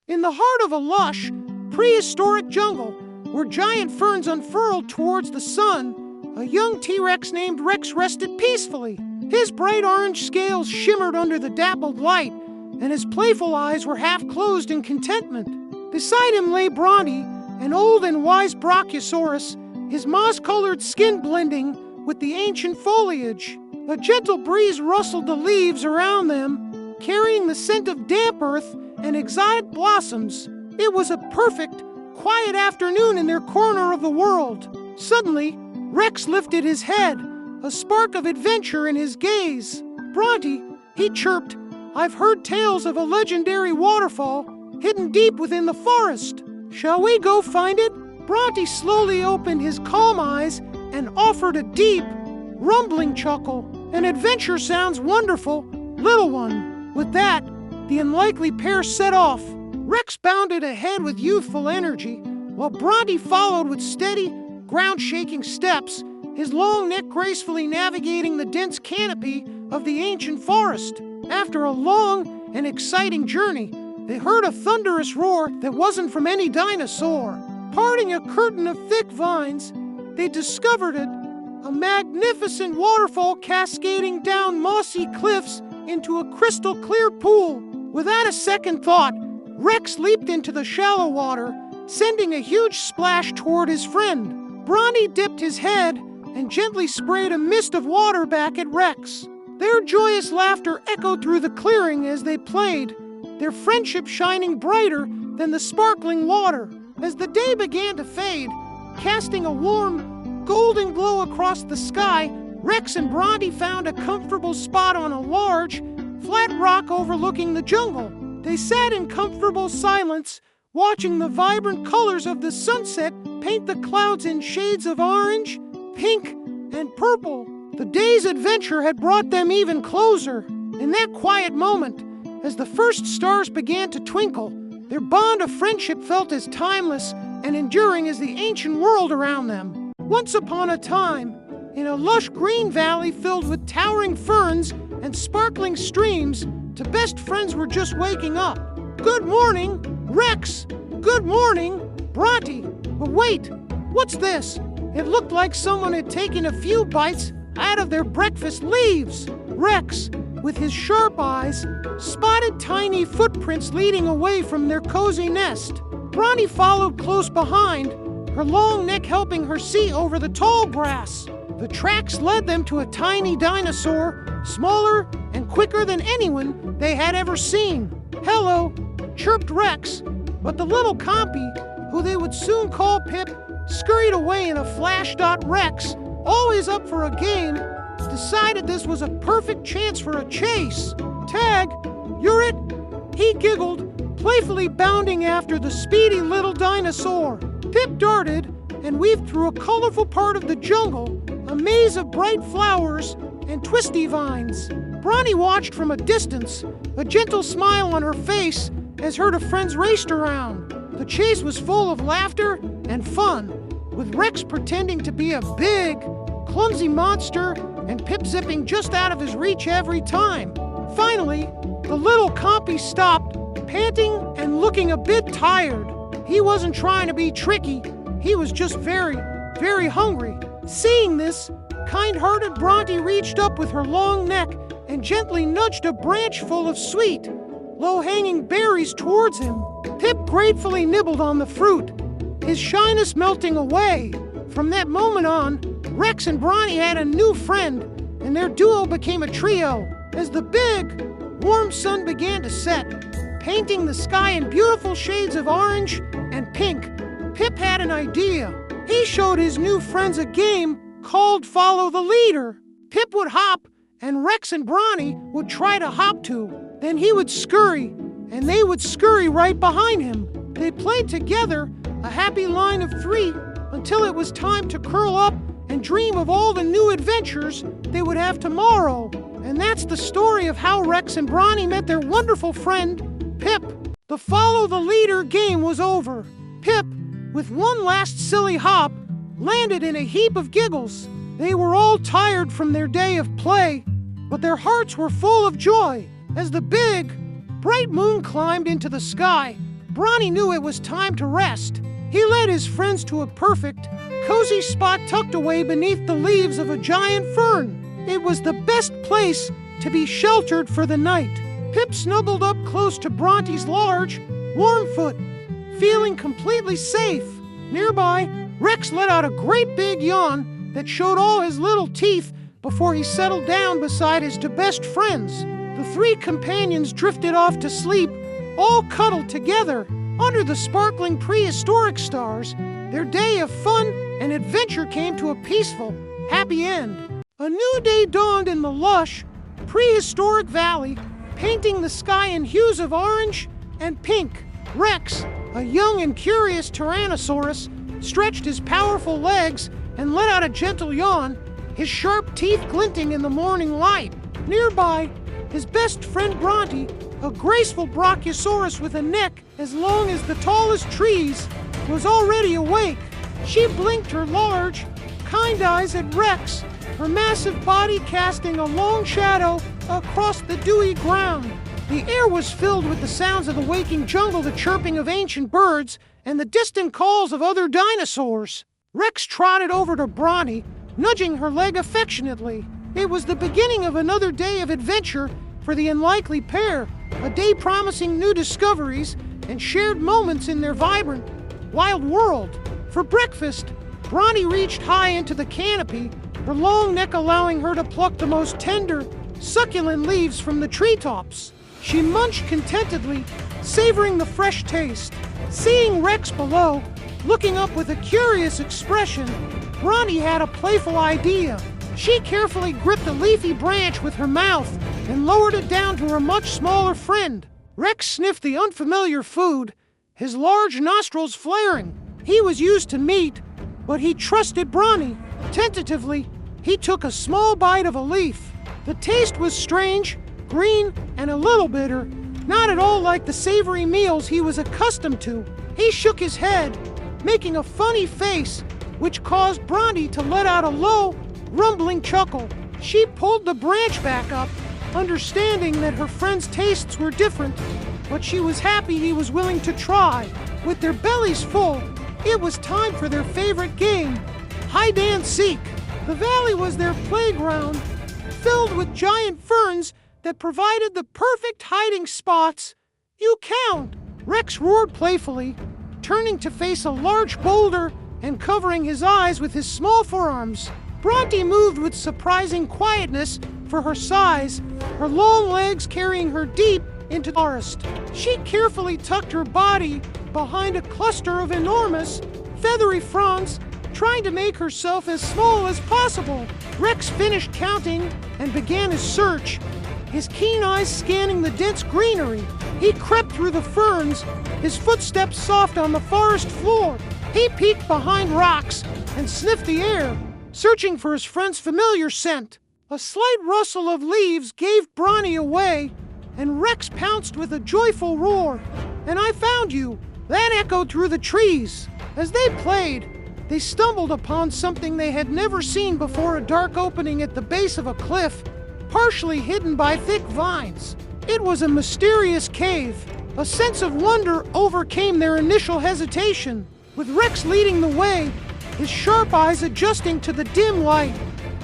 In the heart of a lush, prehistoric jungle, where giant ferns unfurled towards the sun, a young T-Rex named Rex rested peacefully. His bright orange scales shimmered under the dappled light, and his playful eyes were half closed in contentment. Beside him lay Bronte, an old and wise Brachiosaurus, his moss-colored skin blending with the ancient foliage. A gentle breeze rustled the leaves around them, carrying the scent of damp earth and exotic blossoms. It was a perfect, quiet afternoon in their corner of the world. Suddenly, Rex lifted his head, a spark of adventure in his gaze. "Bronte," he chirped, "I've heard tales of a legendary waterfall hidden deep within the forest. Shall we go find it?" Bronte slowly opened his calm eyes and offered a deep, rumbling chuckle. "An adventure sounds wonderful, little one." With that, the unlikely pair set off. Rex bounded ahead with youthful energy, while Bronte followed with steady, ground-shaking steps, his long neck gracefully navigating the dense canopy of the ancient forest. After a long and exciting journey, they heard a thunderous roar that wasn't from any dinosaur. Parting a curtain of thick vines, they discovered it, a magnificent waterfall cascading down mossy cliffs into a crystal-clear pool. Without a second thought, Rex leaped into the shallow water, sending a huge splash toward his friend. Bronte dipped his head and gently sprayed a mist of water back at Rex. Their joyous laughter echoed through the clearing as they played, their friendship shining brighter than the sparkling water. As the day began to fade, casting a warm, golden glow across the sky, Rex and Bronte found a comfortable spot on a large, flat rock overlooking the jungle. They sat in comfortable silence, watching the vibrant colors of the sunset paint the clouds in shades of orange, pink, and purple. The day's adventure had brought them even closer. In that quiet moment, as the first stars began to twinkle, their bond of friendship felt as timeless and enduring as the ancient world around them. Once upon a time, in a lush green valley filled with towering ferns and sparkling streams, the best friends were just waking up. "Good morning, Rex! Good morning, Bronte! But wait, what's this?" It looked like someone had taken a few bites out of their breakfast leaves. Rex, with his sharp eyes, spotted tiny footprints leading away from their cozy nest. Bronte followed close behind, her long neck helping her see over the tall grass. The tracks led them to a tiny dinosaur, smaller and quicker than anyone they had ever seen. "Hello," chirped Rex, but the little compy, who they would soon call Pip, scurried away in a flash. Rex, always up for a game, decided this was a perfect chance for a chase. "Tag, you're it," he giggled, playfully bounding after the speedy little dinosaur. Pip darted and weaved through a colorful part of the jungle, a maze of bright flowers and twisty vines. Bronte watched from a distance, a gentle smile on her face as her two friends raced around. The chase was full of laughter and fun, with Rex pretending to be a big, clumsy monster and Pip zipping just out of his reach every time. Finally, the little compy stopped, panting and looking a bit tired. He wasn't trying to be tricky, he was just very, very hungry. Seeing this, kind-hearted Bronte reached up with her long neck and gently nudged a branch full of sweet, low-hanging berries towards him. Pip gratefully nibbled on the fruit, his shyness melting away. From that moment on, Rex and Bronte had a new friend, and their duo became a trio. As the big, warm sun began to set, painting the sky in beautiful shades of orange and pink, Pip had an idea. He showed his new friends a game called Follow the Leader. Pip would hop, and Rex and Bronte would try to hop too. Then he would scurry, and they would scurry right behind him. They played together, a happy line of three, until it was time to curl up and dream of all the new adventures they would have tomorrow. And that's the story of how Rex and Bronte met their wonderful friend, Pip. The Follow the Leader game was over. Pip, with one last silly hop, landed in a heap of giggles. They were all tired from their day of play, but their hearts were full of joy. As the big, bright moon climbed into the sky, Bronny knew it was time to rest. He led his friends to a perfect, cozy spot tucked away beneath the leaves of a giant fern. It was the best place to be sheltered for the night. Pip snuggled up close to Bronte's large, warm foot, feeling completely safe. Nearby, Rex let out a great big yawn that showed all his little teeth before he settled down beside his two best friends. The three companions drifted off to sleep, all cuddled together under the sparkling prehistoric stars. Their day of fun and adventure came to a peaceful, happy end. A new day dawned in the lush, prehistoric valley, painting the sky in hues of orange and pink. Rex, a young and curious Tyrannosaurus, stretched his powerful legs and let out a gentle yawn, his sharp teeth glinting in the morning light. Nearby, his best friend Bronte, a graceful Brachiosaurus with a neck as long as the tallest trees, was already awake. She blinked her large, kind eyes at Rex, her massive body casting a long shadow across the dewy ground. The air was filled with the sounds of the waking jungle, the chirping of ancient birds, and the distant calls of other dinosaurs. Rex trotted over to Bronte, nudging her leg affectionately. It was the beginning of another day of adventure for the unlikely pair, a day promising new discoveries and shared moments in their vibrant, wild world. For breakfast, Bronte reached high into the canopy, her long neck allowing her to pluck the most tender, succulent leaves from the treetops. She munched contentedly, savoring the fresh taste. Seeing Rex below, looking up with a curious expression, Bronte had a playful idea. She carefully gripped a leafy branch with her mouth and lowered it down to her much smaller friend. Rex sniffed the unfamiliar food, his large nostrils flaring. He was used to meat, but he trusted Bronte. Tentatively, he took a small bite of a leaf. The taste was strange, green, and a little bitter, not at all like the savory meals he was accustomed to. He shook his head, making a funny face, which caused Bronte to let out a low, rumbling chuckle. She pulled the branch back up, understanding that her friend's tastes were different, but she was happy he was willing to try. With their bellies full, it was time for their favorite game, hide-and-seek. The valley was their playground, filled with giant ferns that provided the perfect hiding spots. You count! Rex roared playfully, turning to face a large boulder and covering his eyes with his small forearms. Bronte moved with surprising quietness for her size, her long legs carrying her deep into the forest. She carefully tucked her body behind a cluster of enormous, feathery fronds, trying to make herself as small as possible. Rex finished counting and began his search, his keen eyes scanning the dense greenery. He crept through the ferns, his footsteps soft on the forest floor. He peeked behind rocks and sniffed the air, searching for his friend's familiar scent. A slight rustle of leaves gave Bronte away, and Rex pounced with a joyful roar. "And I found you!" That echoed through the trees. As they played, they stumbled upon something they had never seen before, a dark opening at the base of a cliff, partially hidden by thick vines. It was a mysterious cave. A sense of wonder overcame their initial hesitation. With Rex leading the way, his sharp eyes adjusting to the dim light,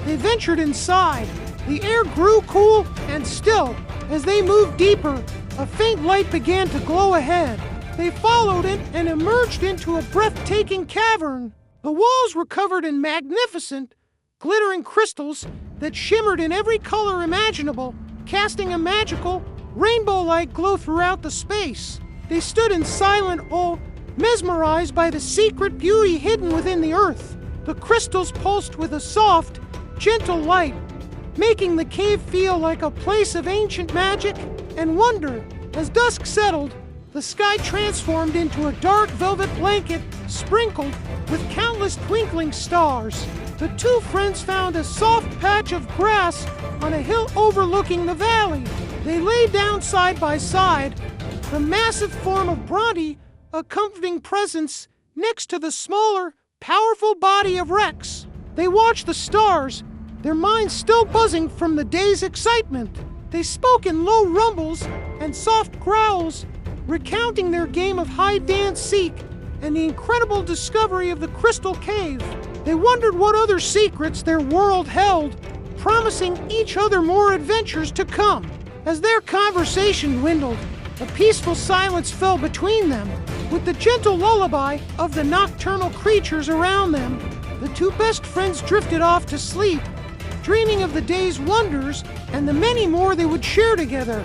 they ventured inside. The air grew cool and still. As they moved deeper, a faint light began to glow ahead. They followed it and emerged into a breathtaking cavern. The walls were covered in magnificent, glittering crystals that shimmered in every color imaginable, casting a magical, rainbow-like glow throughout the space. They stood in silent awe, mesmerized by the secret beauty hidden within the earth. The crystals pulsed with a soft, gentle light, making the cave feel like a place of ancient magic and wonder. As dusk settled, the sky transformed into a dark velvet blanket sprinkled with countless twinkling stars. The two friends found a soft patch of grass on a hill overlooking the valley. They lay down side by side, the massive form of Bronte a comforting presence next to the smaller, powerful body of Rex. They watched the stars, their minds still buzzing from the day's excitement. They spoke in low rumbles and soft growls, recounting their game of hide-and-seek and the incredible discovery of the Crystal Cave. They wondered what other secrets their world held, promising each other more adventures to come. As their conversation dwindled, a peaceful silence fell between them. With the gentle lullaby of the nocturnal creatures around them, the two best friends drifted off to sleep, dreaming of the day's wonders and the many more they would share together.